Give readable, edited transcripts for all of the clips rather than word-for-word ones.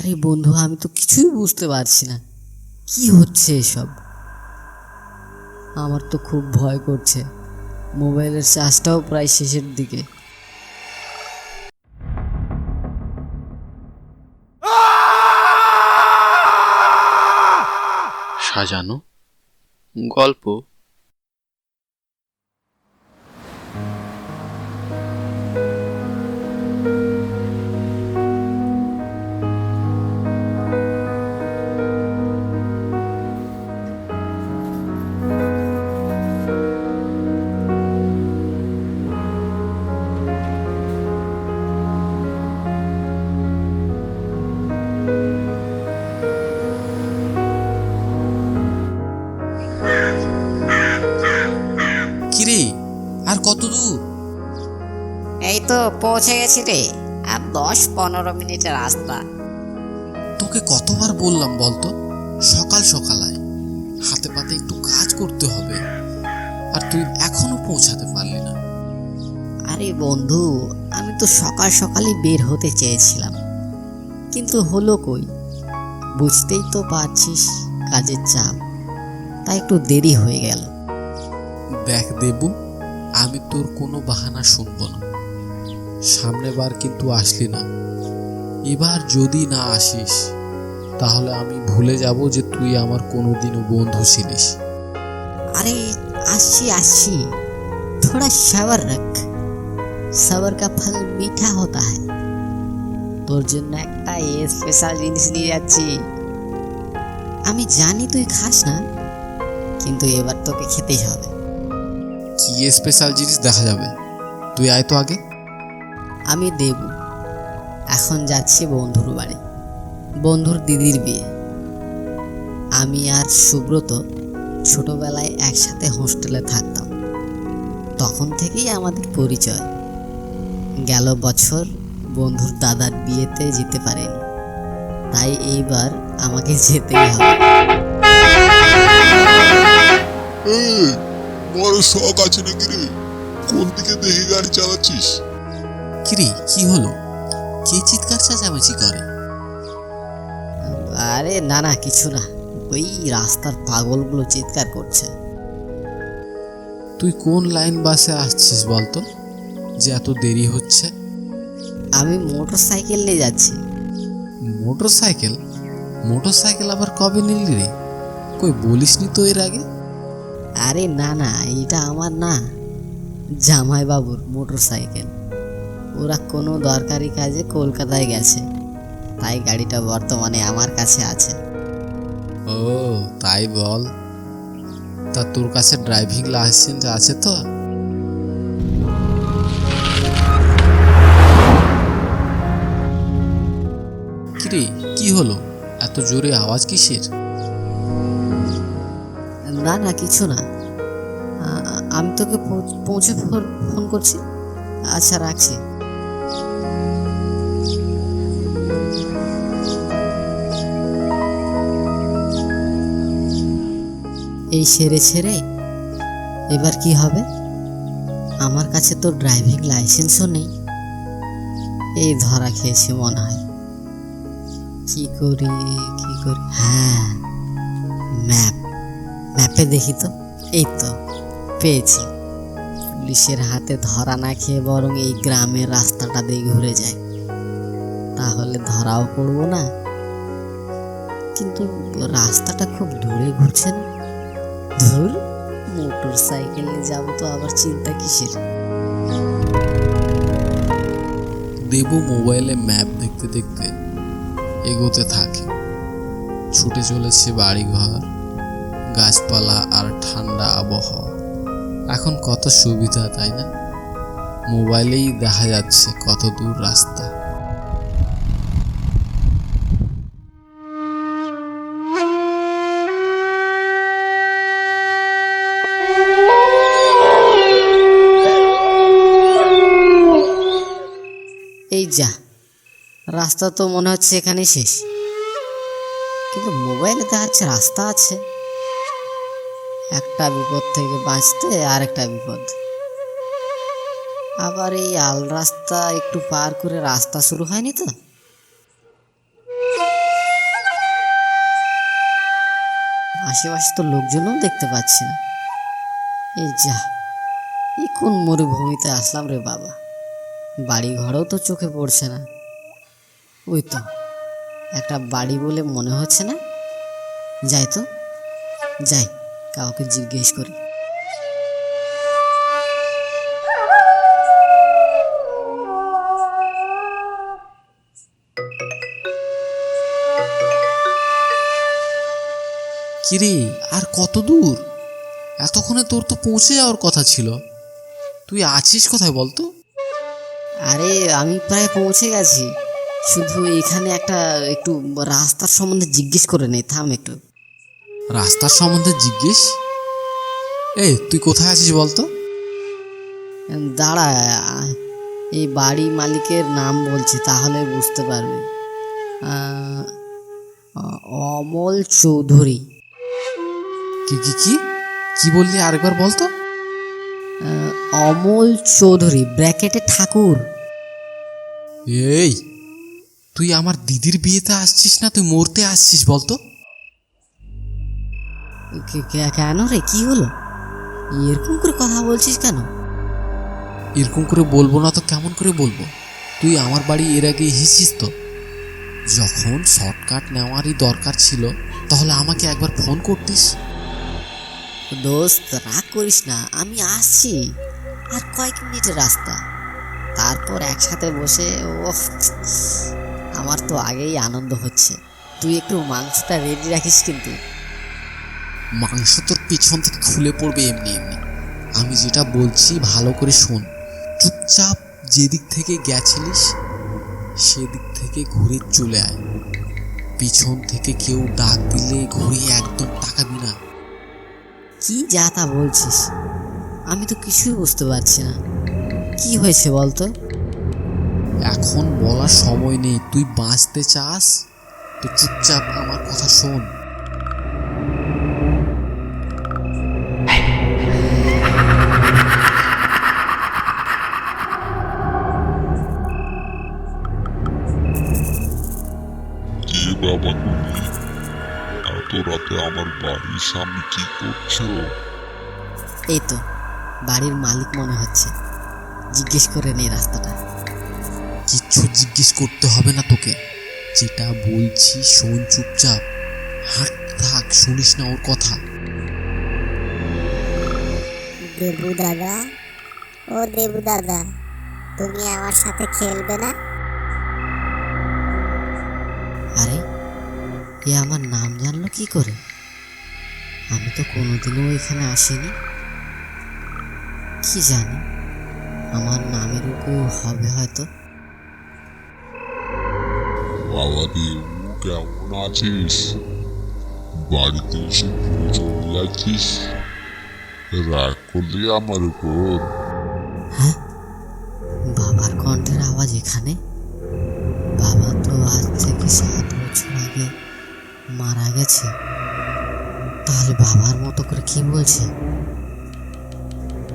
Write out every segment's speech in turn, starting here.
আরে বন্ধু, আমি তো কিছুই বুঝতে পারছি না কি হচ্ছে এসব। আমার তো খুব ভয় করছে, মোবাইলের চার্জটাও প্রায় শেষের দিকে। সাজানো গল্প। কিরে, আর কত দূর? এই তো পৌঁছে গেছি রে। আর 10-15 মিনিটের রাস্তা। তোকে কতবার বললাম বলতো, সকাল সকাল আয়, হাতে পাতে একটু কাজ করতে হবে, আর তুই এখনো পৌঁছাতে পারলি না। আরে বন্ধু, আমি তো সকাল সকালই বের হতে চেয়েছিলাম, কিন্তু হলো কই, বুঝতেই তো পারছিস কাজের চাপ, তাই একটু দেরি হয়ে গেল। দেখ দেবু, আমি তোর কোনো বাহানা শুনবো না। সামনের বার কিন্তু আসলি না, এবার যদি না আসিস তাহলে আমি ভুলে যাব যে তুই আমার কোনোদিনও বন্ধু ছিলিস। अरे আসছি আসছি, थोड़ा सबर रख, सबर का फल मीठा होता है। তোর জন্য একটা স্পেশাল জিনিস নিয়ে যাচ্ছি। আমি জানি তুই খাস না, কিন্তু এবার তোকে খেতেই হবে। কি স্পেশাল জিনিস দেখা যাবে, তুই আয় তো আগে। আমি দেব, এখন যাচ্ছি বন্ধুর বাড়ি, বন্ধুর দিদির বিয়ে। আমি আর সুব্রত ছোটবেলায় একসাথে হোস্টেলে থাকতাম, তখন থেকেই আমাদের পরিচয়। গেল বছর বন্ধুর দাদার বিয়েতে যেতে পারেনি, তাই এইবার আমাকে যেতেই হবে। এই, বড় শখ আছে নাকি রে? কোন দিকে দেখে গাড়ি চালাচ্ছিস? কিরে, কি হলো? কে চিৎকার চেঁচামেচি করে? আরে না না, কিছু না, ওই রাস্তার পাগলগুলো চিৎকার করছে। তুই কোন লাইন বাসে আসছিস বলতো, যে এত দেরি হচ্ছে? আমি মোটর সাইকেল নিয়ে যাচ্ছি। Motor cycle? মোটর সাইকেল আবার কবে নিলি রে? কই বলিসনি তো এর আগে। আরে না না, এটা আমার না, জামাই বাবুর মোটর সাইকেল। ওরা কোনো দরকারি কাজে কলকাতায় গেছে, তাই গাড়িটা বর্তমানে আমার কাছে আছে। ও তাই বল, তা তোর কাছে ড্রাইভিং লাইসেন্স আছে তো? কিরে, কি হলো, এত জোরে আওয়াজ কিসের? না না, কিছু না, আমি তোকে পৌঁছে ফোন করছি। আচ্ছা, রাখছি। এই সেরে ছেড়ে এবার কি হবে? আমার কাছে তো ড্রাইভিং লাইসেন্সও নেই, এই ধরা খেয়েছি মনে হয়। কি করি কি করি, হ্যাঁ, ম্যাপে দেখি তো। এই তো পেয়েছি। পুলিশের হাতে ধরা না খেয়ে বরং এই গ্রামের রাস্তাটা দিয়ে ঘুরে যায়, তাহলে ধরাও পড়বো না। কিন্তু রাস্তাটা খুব দূরে ঘুরছে না। ধুর, মোটর সাইকেল নিয়ে যাবো তো আবার চিন্তা কিসের। দেবু মোবাইলে ম্যাপ দেখতে দেখতে এগোতে থাকে। ছুটে চলেছে বাড়িঘর, গাছপালা আর ঠান্ডা আবহাওয়া। এখন কত সুবিধা, তাই না? মোবাইলেই দেখা যাচ্ছে কত দূর রাস্তা। এই যা, রাস্তা তো মনে হচ্ছে এখানেই শেষ, কিন্তু মোবাইলে দেখাচ্ছে রাস্তা আছে। একটা বিপদ থেকে বাঁচতে আর একটা বিপদ। আবার এই আল রাস্তা একটু পার করে রাস্তা শুরু হয়নি তো? আশেপাশে তো লোকজনও দেখতে পাচ্ছি না। এই যা, এই কোন মরুভূমিতে আসলাম রে বাবা, বাড়ি ঘরেও তো চোখে পড়ছে না। ওই তো একটা বাড়ি বলে মনে হচ্ছে না, যাই তো যাই, কাউকে জিজ্ঞেস করি। কিরে, আর কত দূর? এতক্ষণে তোর তো পৌঁছে যাওয়ার কথা ছিল, তুই আছিস কোথায় বলতো? আরে আমি প্রায় পৌঁছে গেছি, শুধু এখানে একটু রাস্তার সম্বন্ধে জিজ্ঞেস করে নেই, থাম একটু। রাস্তার সম্বন্ধে জিজ্ঞেস? এই তুই কোথায় আছিস বলতো? দাঁড়া, এই বাড়ি মালিকের নাম বলছি, তাহলে বুঝতে পারবে। অমল চৌধুরী। কি কি কি কি বললি, আরেকবার বলতো? অমল চৌধুরী ব্র্যাকেটে ঠাকুর। এই তুই আমার দিদির বিয়েতে আসছিস না তুই মরতে আসছিস বলতো? কেন রে, কি হলো? এরকম করে কথা বলছিস কেন? এরকম করে বলবো না তো কেমন করে বলবো? তুই আমার বাড়ি এর আগে এসেছিস তো? যখন শর্টকাট নেওয়ারই দরকার ছিল তাহলে আমাকে একবার ফোন করতিস। দোস্ত রাগ করিস না, আমি আসছি, আর কয়েক মিনিটের রাস্তা, তারপর একসাথে বসে। ওহ, আমার তো আগেই আনন্দ হচ্ছে। তুই একটু মাংসটা রেডি রাখিস কিন্তু। মাংস তোর পিছন থেকে খুলে পড়বে এমনি এমনি। আমি যেটা বলছি ভালো করে শোন। চুপচাপ যেদিক থেকে গেছিলিস সেদিক থেকে ঘুরে চলে আয়। পিছন থেকে কেউ ডাক দিলে ঘুরে একদম তাকাবি না। কি যা তা বলছিস, আমি তো কিছুই বুঝতে পারছি না। কি হয়েছে বলতো? এখন বলার সময় নেই, তুই বাঁচতে চাস তো চুপচাপ আমার কথা শোন। কে বাবা তুমি? এত রাতে আমার বাড়ির সামনে কি করছো? এই তো বাড়ির মালিক মনে হচ্ছে, জিজ্ঞেস করে নে রাস্তাটা। কিচ্ছু জিজ্ঞেস করতে হবে না তোকে, যেটা বলছি শোন চুপচাপ। হাঁটতে থাক, শুনিস না ওর কথা। দেবু দাদা, ও দেবু দাদা, তুমি আমার সাথে খেলবে না? আরে এ আমার নাম জানলো কি করে? আমি তো কোনোদিনও এখানে আসিনি। কি জানি, আমার নামের উপর হবে হয়তো। বাবা দেবু, কেমন আছিস? বাড়িতে এসে চলে যাচ্ছিস? রাগ করলি আমার উপর? হ্যাঁ, বাবার কণ্ঠের আওয়াজ এখানে। বাবা তো আজ থেকে 7 বছর আগে মারা গেছে, তাহলে বাবার মতো করে কি বলছে?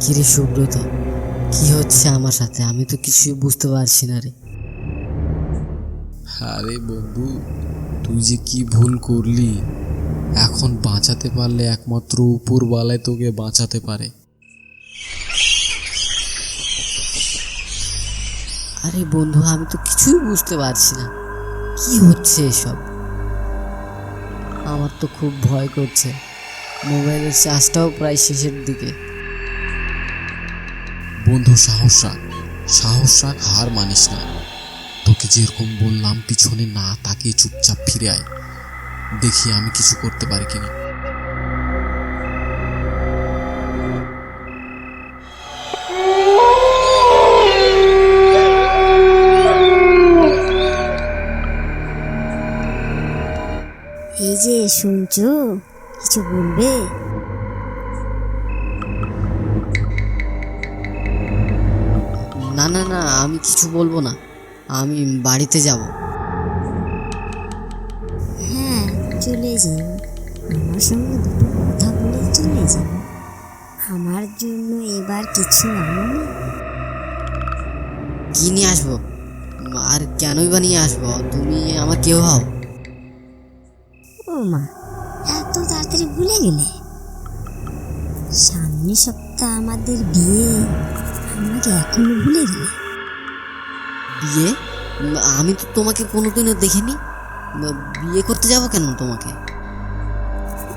কিরে সুব্রত, কি হচ্ছে আমার সাথে? আমি তো কিছুই বুঝতে পারছি না রে। আরে বন্ধু, তুই যে কি ভুল করলি। এখন বাঁচাতে পারলে একমাত্র উপরওয়ালায় তোকে বাঁচাতে পারে। আরে বন্ধু, আমি তো কিছুই বুঝতে পারছি না, কি হচ্ছে এসব? আমার তো খুব ভয় করছে, মোবাইলের চার্জটাও প্রায় শেষের দিকে। বন্ধু সাহস রাখ, সাহস রাখ, হার মানিস না। তোকে যেরকম বললাম পিছনে না তাকিয়ে চুপচাপ ফিরে আয়, দেখি আমি কিছু করতে পারি কিনা। এই যে শুনছো, কিছু বলবে? না না না, আমি কিছু বলবো না, আমি বাড়িতে যাব। হ্যাঁ, চলে যাও, আমার সঙ্গে দুটো কথা বলে চলে যাও। আমার জন্য এবার কিছু আনো না? কি নিয়ে আসবো? আর কেনই বা নিয়ে আসবো? তুমি আমার কেউ হও। ও মা, এত তাড়াতাড়ি তাড়াতাড়ি ভুলে গেলে? সামনের সপ্তাহ আমাদের বিয়ে, আমাকে এখনো ভুলে গেলে? বিয়ে? আমি তো তোমাকে কোনোদিনও দেখিনি। বিয়ে করতে যাব কেন তোমাকে?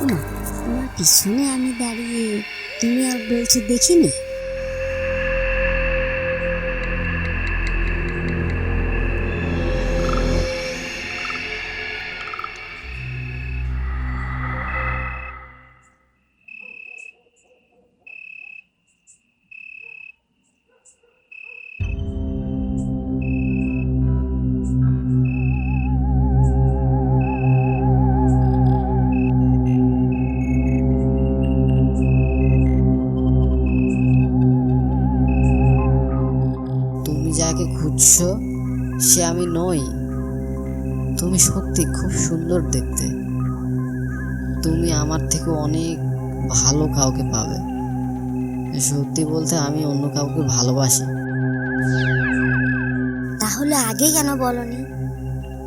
ওমা, তোমার পিছনে আমি দাঁড়িয়ে, তুমি আর বলছো দেখিনি? তুমি যাকে খুঁজছো সে আমি নই। তুমি সত্যি খুব সুন্দর দেখতে। তুমি আমার থেকে অনেক ভালো কাউকে পাবে। সত্যি বলতে আমি অন্য কাউকে ভালোবাসি। তাহলে আগে কেন বলনি?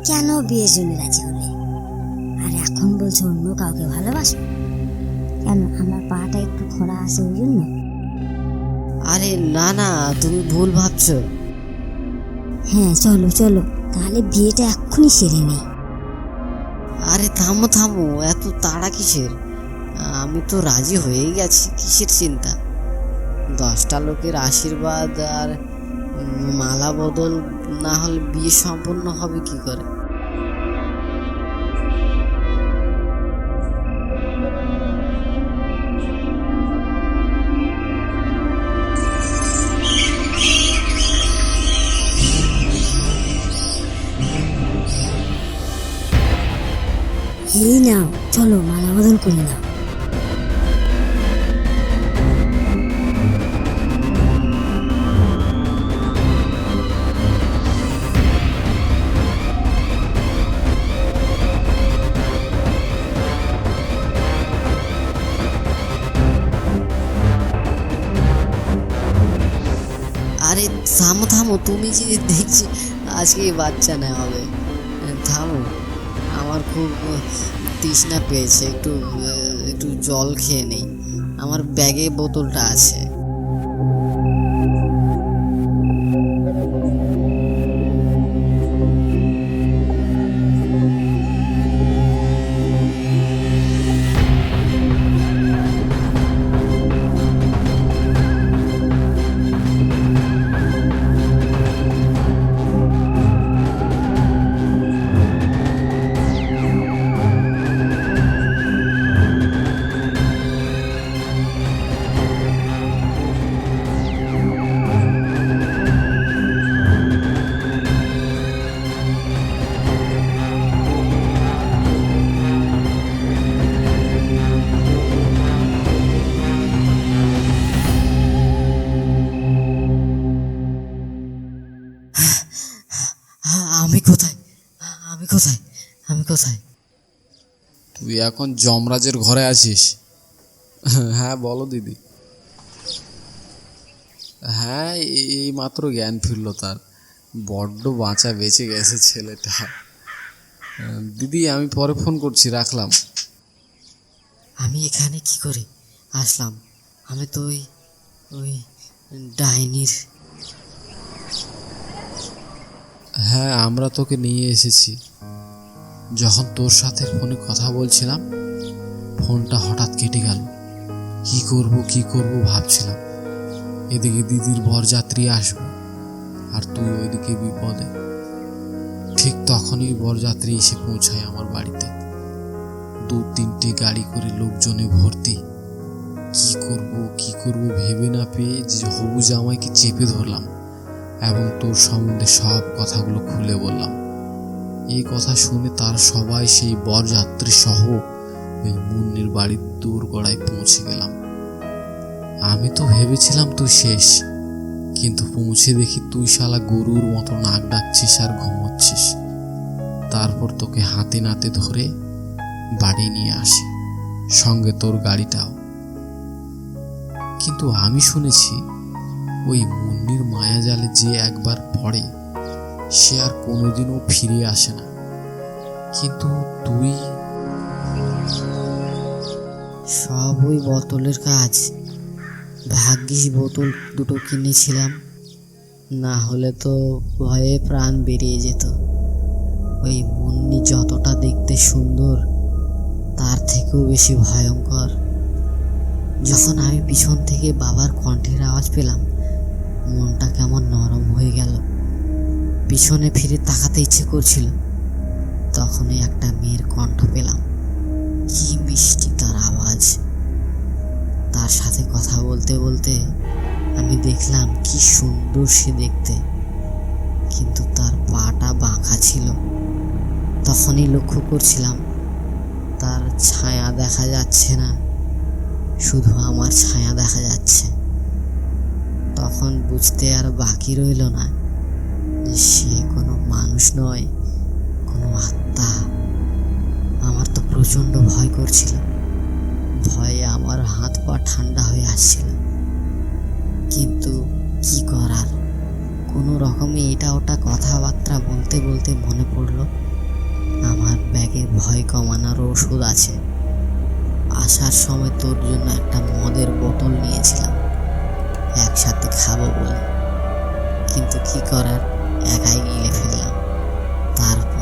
কেন বিয়ের জন্য রাজি হলে? আর এখন বলছো অন্য কাউকে ভালোবাসো? কেন, আমার পাটা একটু খোঁড়া আছে ওই জন্য? আরে না না, তুমি ভুল ভাবছো। হ্যাঁ, চলো চলো, তাহলে বিয়েটা এক্ষুনি সেরে নেই। আরে থামো থামো, এত তাড়া কিসের? আমি তো রাজি হয়েই গেছি, কিসের চিন্তা? 10টা লোকের আশীর্বাদ আর মালা বদল না হলে বিয়ে সম্পন্ন হবে কি করে? এই নাও, চলো মালা বদল করে নাও। আরে থামো থামো, তুমি যে দেখছি আজকে বাচ্চা নেওয়া হবে। থামো, আমার খুব তৃষ্ণা পেয়েছে, একটু একটু জল খেয়ে নেই। আমার ব্যাগে বোতলটা আছে। আমি কোথায়? আমি কোথায়? আমি কোথায়? তুই এখন যমরাজের ঘরে আছিস। হ্যাঁ বলো দিদি। হ্যাঁ, এই মাত্র জ্ঞান ফিরল তার। বড্ড বাঁচা বেঁচে গেছে ছেলেটা। দিদি আমি পরে ফোন করছি, রাখলাম। আমি এখানে কি করে আসলাম? আমি তো ওই ডাইনির। হ্যাঁ, আমরা তোকে নিয়ে এসেছি। যখন তোর সাথে ফোনে কথা বলছিলাম, ফোনটা হঠাৎ কেটে গেল। কি করব ভাবছিলাম। এদিকে দিদির বরযাত্রী আসবে, আর তুই ওইদিকে বিপদে। ঠিক তখনই বরযাত্রী এসে পৌঁছায় আমার বাড়িতে। 2-3টে গাড়ি করে লোকজনে ভর্তি। কি করব ভেবে না পেয়ে যে হবু জামাইকে চেপে ধরলাম এবং তোর সম্বন্ধে সব কথাগুলো খুলে বললাম। এই কথা শুনে তার সবাই সেই বরযাত্রী সহ ওই মুন্নির বাড়ির দোরগোড়ায় পৌঁছে গেলাম। আমি তো ভেবেছিলাম তুই শেষ, কিন্তু পৌঁছে দেখি তুই শালা গরুর মতো নাক ডাকছিস আর ঘুমোচ্ছিস। তারপর তোকে হাতে নাতে ধরে বাড়ি নিয়ে আসি, সঙ্গে তোর গাড়িটাও। কিন্তু আমি শুনেছি ওই মুন্নির মায়াজালে যে একবার পড়ে সে আর কোনোদিনও ফিরে আসে না। কিন্তু তুই সব ওই বোতলের কাজ। ভাগ্যিস বোতল দুটো কিনেছিলাম, না হলে তো ভয়ে প্রাণ বেরিয়ে যেত। ওই মুন্নি যতটা দেখতে সুন্দর তার থেকেও বেশি ভয়ঙ্কর। যখন আমি পিছন থেকে বাবার কণ্ঠের আওয়াজ পেলাম, মনটা কেমন নরম হয়ে গেল। পিছনে ফিরে তাকাতে ইচ্ছে করছিল, তখনই একটা মেয়ের কণ্ঠ পেলাম। কি মিষ্টি তার আওয়াজ। তার সাথে কথা বলতে বলতে আমি দেখলাম কি সুন্দর সে দেখতে, কিন্তু তার পাটা বাঁকা ছিল। তখনই লক্ষ্য করছিলাম তার ছায়া দেখা যাচ্ছে না, শুধু আমার ছায়া দেখা যাচ্ছে। তখন বুঝতে আর বাকি রইল না যে সে কোনো মানুষ নয়, কোনো আত্মা। আমার তো প্রচণ্ড ভয় করছিল, ভয়ে আমার হাত পা ঠান্ডা হয়ে আসছিল। কিন্তু কি করার, কোনো রকমে এটা ওটা কথাবার্তা বলতে বলতে মনে পড়ল আমার ব্যাগে ভয় কমানোর ওষুধ আছে। আসার সময় তোর জন্য একটা মদের বোতল নিয়েছিলাম, একসাথে খাবো বলে, কিন্তু কি করার, একাই গিলে ফেললাম। তারপর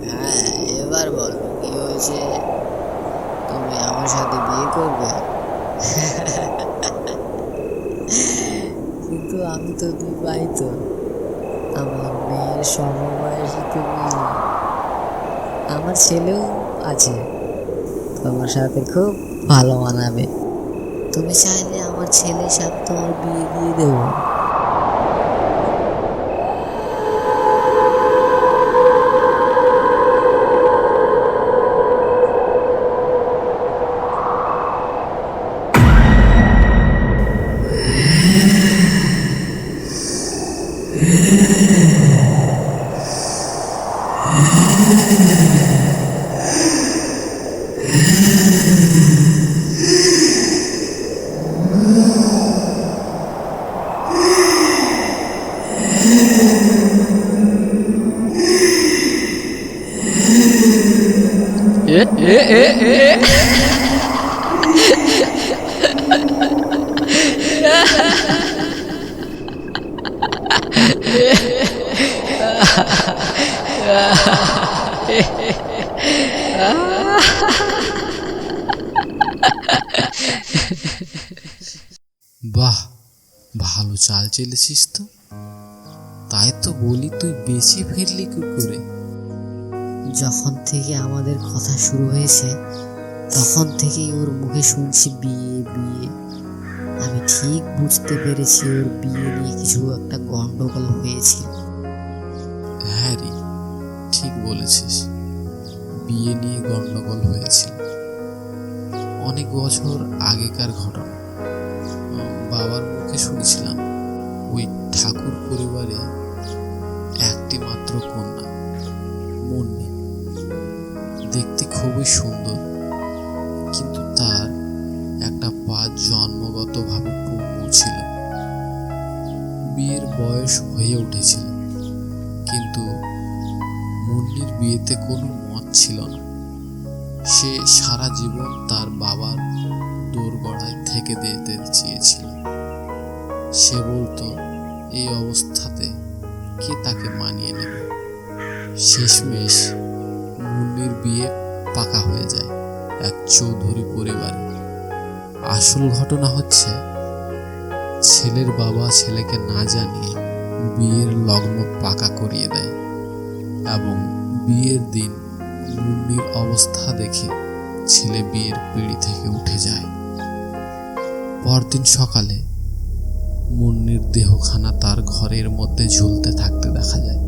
হ্যাঁ, এবার বল কি হয়েছে? তুমি আমার সাথে বিয়ে করবে? কিন্তু আমি তো বিবাহিত, আমার মেয়ের সমবয়সী তুমি। আমার ছেলেও আছে, তোমার সাথে খুব ভালো মানাবে। তুমি চাইলে আমার ছেলের সাথে তোমার বিয়ে দিয়ে দেবো। বাহ, ভালো চাল চেলেছিস তো। তাই তো বলি, তুই বেশি ফিরলি কি করে? যখন থেকে আমাদের কথা শুরু হয়েছে তখন থেকেই ওর মুখে শুনছি বিয়ে বিয়ে। আমি ঠিক বুঝতে পেরেছি ওর বিয়ে নিয়ে কিছু একটা গন্ডগোল হয়েছিল। হ্যাঁ রে, ঠিক বলেছিস, বিয়ে নিয়ে গন্ডগোল হয়েছিল। অনেক বছর আগেকার ঘটনা। বাবার মুখে শুনেছিলাম ওই ঠাকুর পরিবারে একটি মাত্র কন্যা, মুন্নি। দেখতে খুবই সুন্দর, কিন্তু তার একটা পা জন্মগতভাবে পঙ্গু ছিল। বিয়ের বয়স হয়ে উঠেছিল, কিন্তু মুন্নির বিয়েতে কোনো মত ছিল না। সে সারা জীবন তার বাবার দোরগড়ায় থেকে যেতে চেয়েছিল। সে বলতো এই অবস্থাতে কে তাকে মানিয়ে নেবে। শেষমেশ মুন্নির বিয়ে পাকা হয়ে যায় এক চৌধুরী পরিবারে। আসল ঘটনা হচ্ছে, ছেলের বাবা ছেলেকে না জানিয়ে বিয়ের লগ্ন পাকা করিয়ে দেয় এবং বিয়ের দিন মুন্নির অবস্থা দেখে ছেলে বিয়ের পিঁড়ি থেকে উঠে যায়। পরদিন সকালে মুন্নির দেহখানা তার ঘরের মধ্যে ঝুলতে থাকতে দেখা যায়।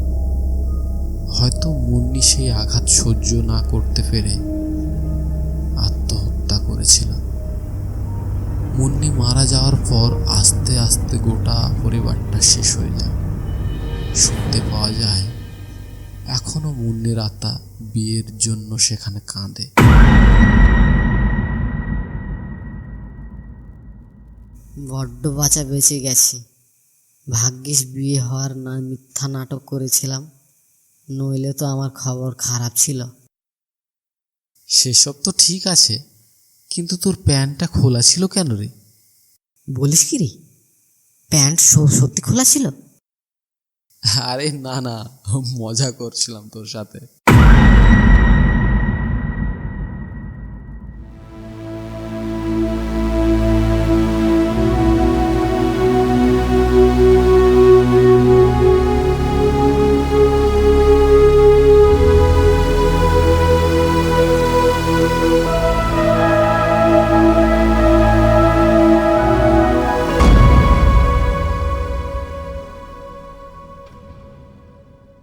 হয়তো মুন্নি সেই আঘাত সহ্য না করতে পেরে আত্মহত্যা করেছিল। মুন্নি মারা যাওয়ার পর আস্তে আস্তে গোটা পরিবারটা শেষ হয়ে যায়। শুনতে পাওয়া যায় এখনো মুন্নির আত্মা বিয়ের জন্য সেখানে কাঁদে। বড্ড বাঁচা বেঁচে গেছি। ভাগ্যিস বিয়ে হওয়ার না মিথ্যা নাটক করেছিলাম, নইলে তো আমার খবর খারাপ ছিল। সেসব তো ঠিক আছে, কিন্তু তোর প্যান্টটা খোলা ছিল কেন রে? বলিস কি রে, প্যান্ট সত্যি খোলা ছিল? আরে না না, মজা করছিলাম তোর সাথে।